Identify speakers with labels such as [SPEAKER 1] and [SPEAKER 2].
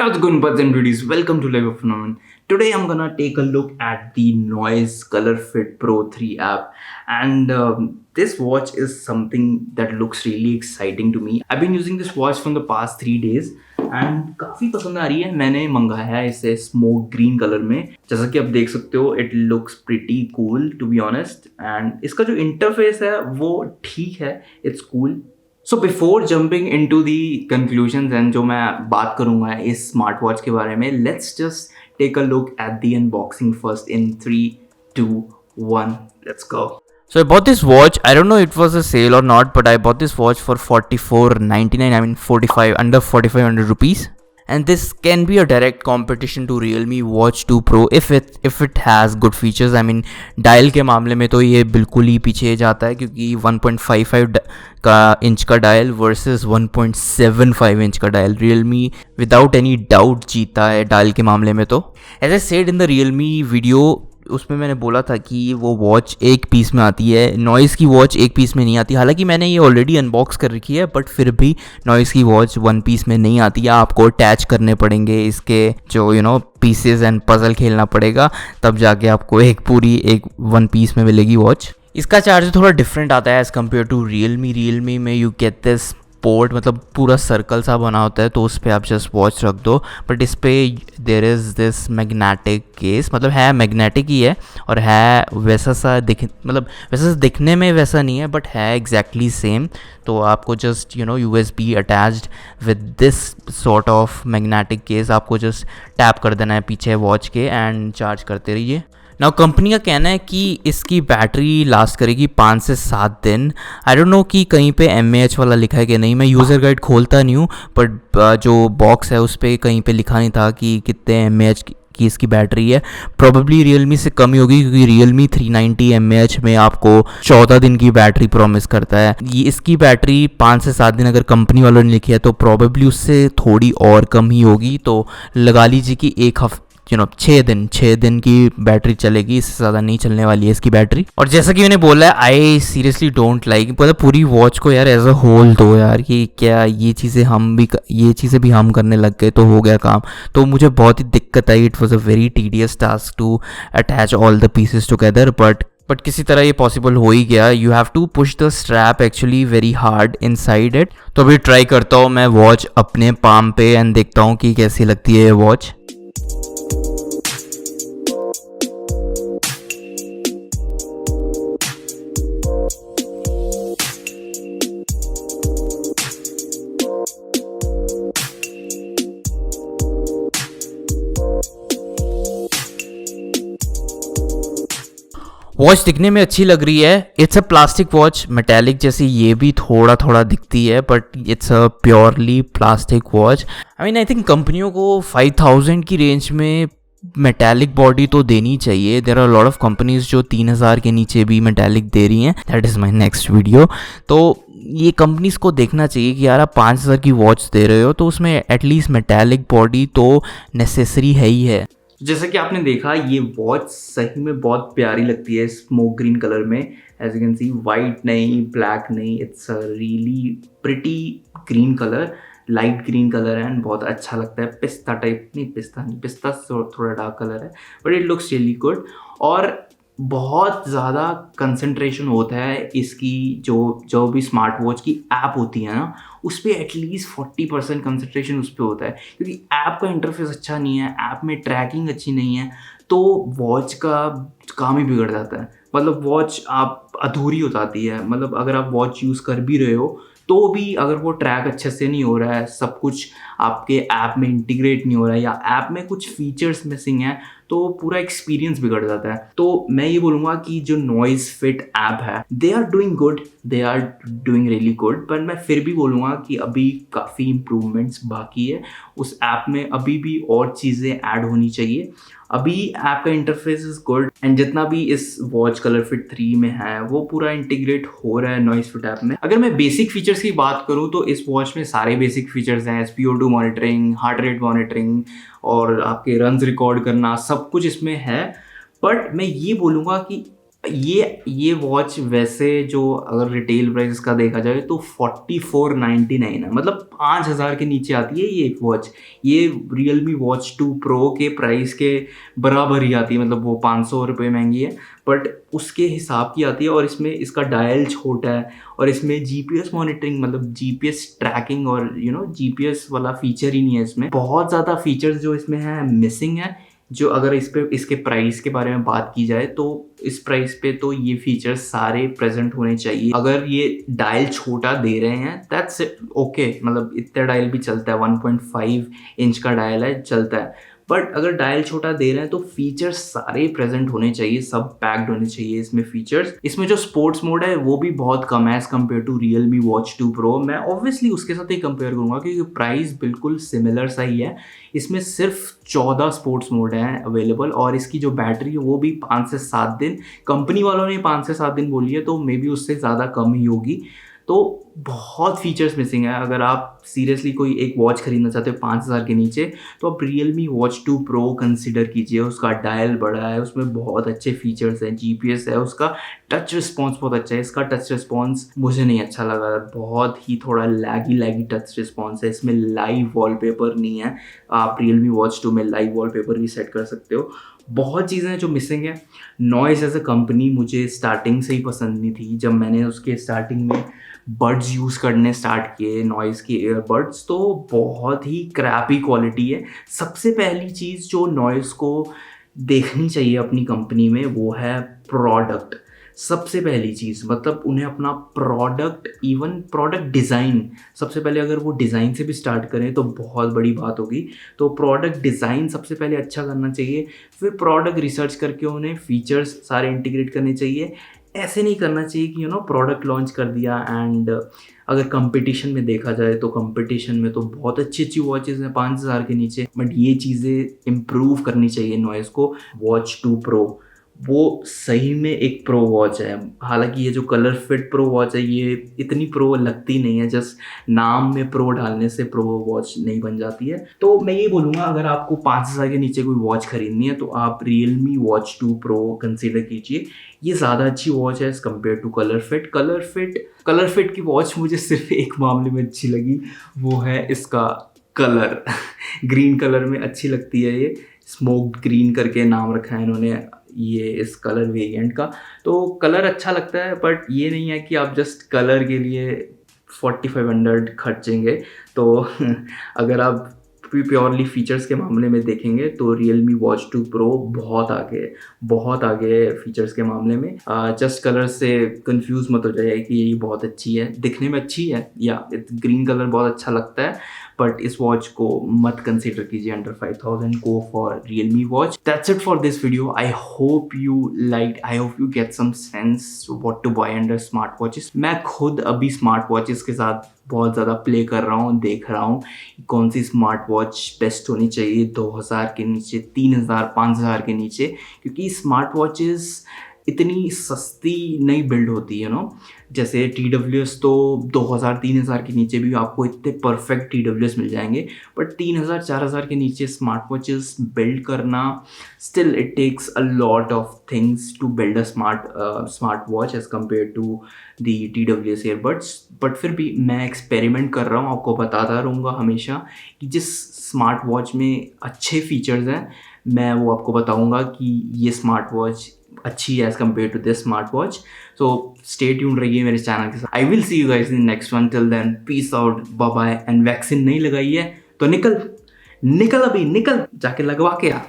[SPEAKER 1] Hey, what's going buds and beauties? Welcome to Live of Phenomenon. Today I'm gonna take a look at the Noise Colorfit Pro 3 app, and this watch is something that looks really exciting to me. I've been using this watch from the past 3 days and काफ़ी पसंद आ रही है. मैंने मंगाया है इसे smoke green colour में. जैसा कि आप देख सकते हो it looks pretty cool to be honest, and इसका जो इंटरफेस है वो ठीक है, it's cool. So before jumping into the conclusions and जो मैं बात करूंगा इस स्मार्ट वॉच के बारे में, let's just take a look at the unboxing first in 3, 2, 1. Let's go.
[SPEAKER 2] So I bought this watch. I don't know it was a sale or not, but I bought this watch for 44.99. I mean 45 under 4500 rupees. And this can be a direct competition to Realme Watch 2 Pro if it has good features. I mean dial के मामले में तो ये बिल्कुल ही पीछे जाता है, क्योंकि 1.55 का इंच का डायल वर्सेस 1.75 इंच का dial Realme without any doubt जीता है डायल के मामले में. तो as I said in the Realme video, उसमें मैंने बोला था कि वो वॉच एक पीस में आती है. नॉइज़ की वॉच एक पीस में नहीं आती. हालांकि मैंने ये ऑलरेडी अनबॉक्स कर रखी है, बट फिर भी नॉइज़ की वॉच वन पीस में नहीं आती है. आपको अटैच करने पड़ेंगे इसके जो पीसेस एंड पजल खेलना पड़ेगा, तब जाके आपको एक वन पीस में मिलेगी वॉच. इसका चार्ज थोड़ा डिफरेंट आता है एज़ कम्पेयर टू रियलमी में यू गेट दिस पोर्ट, मतलब पूरा सर्कल सा बना होता है, तो उस पर आप जस्ट वॉच रख दो. बट इस पर there is this magnetic case, मतलब है मैग्नेटिक ही है और है वैसा सा वैसा दिखने में वैसा नहीं है, बट है एग्जैक्टली सेम. तो आपको just USB attached with this sort of magnetic case आपको जस्ट टैप कर देना है पीछे वॉच के एंड चार्ज करते रहिए. नाउ कंपनी का कहना है कि इसकी बैटरी लास्ट करेगी 5 से 7 दिन. आई डोंट नो कि कहीं पे mAh वाला लिखा है कि नहीं. मैं यूज़र गाइड खोलता नहीं हूँ, बट जो बॉक्स है उस पर कहीं पे लिखा नहीं था कि कितने mAh की इसकी बैटरी है. प्रोबेबली रियलमी से कम ही होगी, क्योंकि रियलमी 390 mAh में आपको 14 दिन की बैटरी प्रॉमिस करता है. ये इसकी बैटरी 5 से 7 दिन अगर कंपनी वालों ने लिखी है तो प्रोबेबली उससे थोड़ी और कम ही होगी. तो लगा लीजिए कि एक हफ्ते 6 दिन की बैटरी चलेगी, इससे ज़्यादा नहीं चलने वाली है इसकी बैटरी. और जैसा कि मैंने बोला है, आई सीरियसली डोंट लाइक, मतलब पूरी वॉच को यार एज अ होल दो यार, कि क्या ये चीज़ें भी हम करने लग गए तो हो गया काम. तो मुझे बहुत ही दिक्कत आई. It was a very tedious task to attach all the pieces together, but किसी तरह ये पॉसिबल हो ही गया. You have to push the strap actually very hard inside it. तो अभी ट्राई करता हूँ मैं वॉच अपने पाम पे एंड देखता हूँ कि कैसी लगती है ये वॉच. वॉच दिखने में अच्छी लग रही है. It's a plastic watch, metallic जैसी ये भी थोड़ा थोड़ा दिखती है, but it's a purely plastic watch. I think कंपनियों को 5000 की रेंज में मेटालिक बॉडी तो देनी चाहिए. There are lot of companies जो 3000 के नीचे भी मेटालिक दे रही हैं. That is my next video. तो ये कंपनीज को देखना चाहिए कि यार आप 5000 की वॉच दे रहे हो तो उसमें एटलीस्ट मेटालिक बॉडी तो नेसेसरी है ही है.
[SPEAKER 1] जैसा कि आपने देखा, ये वॉच सही में बहुत प्यारी लगती है स्मोक ग्रीन कलर में. As you can see, white नहीं, ब्लैक नहीं, it's a really pretty green colour, light green colour है एंड बहुत अच्छा लगता है. पिस्ता टाइप नहीं, पिस्ता थोड़ा डार्क कलर है, but it looks really good. और बहुत ज़्यादा कंसंट्रेशन होता है इसकी, जो भी स्मार्ट वॉच की ऐप होती है ना, उस पर एटलीस्ट 40% कंसंट्रेशन उस पर होता है, क्योंकि ऐप का इंटरफेस अच्छा नहीं है, ऐप में ट्रैकिंग अच्छी नहीं है, तो वॉच का काम ही बिगड़ जाता है. मतलब वॉच आप अधूरी हो जाती है. मतलब अगर आप वॉच यूज़ कर भी रहे हो तो भी अगर वो ट्रैक अच्छे से नहीं हो रहा है, सब कुछ आपके ऐप में इंटीग्रेट नहीं हो रहा है, या ऐप में कुछ फीचर्स मिसिंग हैं, तो पूरा एक्सपीरियंस बिगड़ जाता है. तो मैं ये बोलूँगा कि जो नॉइज फिट ऐप है, they are doing good, they are doing really good, पर मैं फिर भी बोलूँगा कि अभी काफ़ी इम्प्रूवमेंट्स बाकी है उस ऐप में. अभी भी और चीज़ें ऐड होनी चाहिए. अभी ऐप का इंटरफेस इज गुड, एंड जितना भी इस वॉच कलरफिट 3 में है वो पूरा इंटीग्रेट हो रहा है नॉइज फिट ऐप में. अगर मैं बेसिक फीचर्स की बात करूँ तो इस वॉच में सारे बेसिक फीचर्स हैं. SpO2 monitoring, heart rate monitoring और आपके रन्स रिकॉर्ड करना, सब कुछ इसमें है. बट मैं ये बोलूँगा कि ये वॉच वैसे जो अगर रिटेल प्राइस का देखा जाए तो 4499 है, मतलब 5000 के नीचे आती है ये वॉच। ये रियलमी वॉच 2 प्रो के प्राइस के बराबर ही आती है, मतलब वो 500 रुपये महंगी है बट उसके हिसाब की आती है। और इसमें इसका डायल छोटा है और इसमें जीपीएस मॉनिटरिंग, मतलब जीपीएस ट्रैकिंग और जीपीएस वाला फीचर ही नहीं है इसमें। बहुत ज़्यादा फीचर्स जो इसमें है मिसिंग है, जो अगर इस पे इसके प्राइस के बारे में बात की जाए तो इस प्राइस पे तो ये फीचर्स सारे प्रेजेंट होने चाहिए। अगर ये डायल छोटा दे रहे हैं दैट्स ओके, मतलब इतना डायल भी चलता है, 1.5 इंच का डायल है, चलता है। बट अगर डायल छोटा दे रहे हैं तो फीचर्स सारे प्रेजेंट होने चाहिए, सब पैक्ड होने चाहिए इसमें फीचर्स। इसमें जो स्पोर्ट्स मोड है वो भी बहुत कम है as compare to Realme watch 2 pro. मैं ऑब्वियसली उसके साथ ही कंपेयर करूंगा क्योंकि प्राइस बिल्कुल सिमिलर सा ही है। इसमें सिर्फ 14 स्पोर्ट्स मोड हैं अवेलेबल और इसकी जो बैटरी है वो भी 5 से 7 दिन, कंपनी वालों ने 5 से 7 दिन बोली है तो मे बी उससे ज़्यादा कम ही होगी। तो बहुत फीचर्स मिसिंग है। अगर आप सीरियसली कोई एक वॉच खरीदना चाहते हो 5000 के नीचे तो आप रियलमी वॉच 2 प्रो कंसिडर कीजिए। उसका डायल बड़ा है, उसमें बहुत अच्छे फीचर्स हैं, जीपीएस है, उसका टच रिस्पॉन्स बहुत अच्छा है। इसका टच रिस्पॉन्स मुझे नहीं अच्छा लगा, बहुत ही थोड़ा लैगी लैगी टच रिस्पॉन्स है। इसमें लाइव वॉलपेपर नहीं है, आप रियलमी वॉच 2 में लाइव वॉलपेपर भी सेट कर सकते हो। बहुत चीज़ें हैं जो मिसिंग है। नॉइज़ एज अ कंपनी मुझे स्टार्टिंग से ही पसंद नहीं थी। जब मैंने उसके स्टार्टिंग में बड्स यूज़ करने स्टार्ट किए, नॉइज़ के ईयरबड्स, तो बहुत ही क्रैपी क्वालिटी है। सबसे पहली चीज़ जो नॉइज़ को देखनी चाहिए अपनी कंपनी में वो है प्रोडक्ट। सबसे पहली चीज़, मतलब उन्हें अपना प्रोडक्ट, इवन प्रोडक्ट डिज़ाइन, सबसे पहले अगर वो डिज़ाइन से भी स्टार्ट करें तो बहुत बड़ी बात होगी। तो प्रोडक्ट डिज़ाइन सबसे पहले अच्छा करना चाहिए, फिर प्रोडक्ट रिसर्च करके उन्हें फीचर्स सारे इंटीग्रेट करने चाहिए। ऐसे नहीं करना चाहिए कि प्रोडक्ट लॉन्च कर दिया एंड अगर कंपटीशन में देखा जाए तो कंपटीशन में तो बहुत अच्छी अच्छी वॉचेज़ हैं 5000 के नीचे, बट ये चीज़ें इम्प्रूव करनी चाहिए नॉइज़ को। वॉच 2 प्रो वो सही में एक प्रो वॉच है। हालांकि ये जो कलर फिट प्रो वॉच है ये इतनी प्रो लगती नहीं है, जस्ट नाम में प्रो डालने से प्रो वॉच नहीं बन जाती है। तो मैं ये बोलूँगा अगर आपको 5000 के नीचे कोई वॉच खरीदनी है तो आप रियलमी वॉच 2 प्रो कंसीडर कीजिए। ये ज़्यादा अच्छी वॉच है as compare to colour fit की वॉच मुझे सिर्फ एक मामले में अच्छी लगी, वो है इसका कलर ग्रीन कलर में अच्छी लगती है ये। स्मोक्ड ग्रीन करके नाम रखा है इन्होंने ये इस कलर वेरिएंट का। तो कलर अच्छा लगता है बट ये नहीं है कि आप जस्ट कलर के लिए 4500 खर्चेंगे। तो अगर आप प्योरली फीचर्स के मामले में देखेंगे तो रियलमी वॉच 2 प्रो बहुत आगे है फीचर्स के मामले में। जस्ट कलर से कंफ्यूज मत हो जाइए कि ये बहुत अच्छी है, दिखने में अच्छी है या ग्रीन कलर बहुत अच्छा लगता है, बट इस वॉच को मत कंसीडर कीजिए under 5000। Go for Realme watch. That's it for this video. I hope you get some sense what to buy under smart watches. मैं खुद अभी स्मार्ट वॉचेस के साथ बहुत ज़्यादा प्ले कर रहा हूँ, देख रहा हूँ कौन सी स्मार्ट वॉच बेस्ट होनी चाहिए 2000 के नीचे, 3000 5000 के नीचे, क्योंकि स्मार्ट वॉचेस इतनी सस्ती नहीं बिल्ड होती है जैसे TWS तो 2000 3000 के नीचे भी आपको इतने परफेक्ट TWS मिल जाएंगे, बट 3000 4000 के नीचे स्मार्ट वॉचेस बिल्ड करना still it takes a lot of things to build a smart watch as compare to the TWS earbuds. But फिर भी मैं एक्सपेरिमेंट कर रहा हूँ, आपको बताता रहूँगा हमेशा कि जिस स्मार्ट वॉच में अच्छे फीचर्स हैं मैं वो आपको बताऊँगा कि ये स्मार्ट वॉच अच्छी है as compare to this smart watch. So stay tune रहिए मेरे चैनल के साथ। I will see you guys in next one. Till then peace out, bye bye. And vaccine नहीं लगाई है तो निकल अभी निकल जाके लगवा के आ।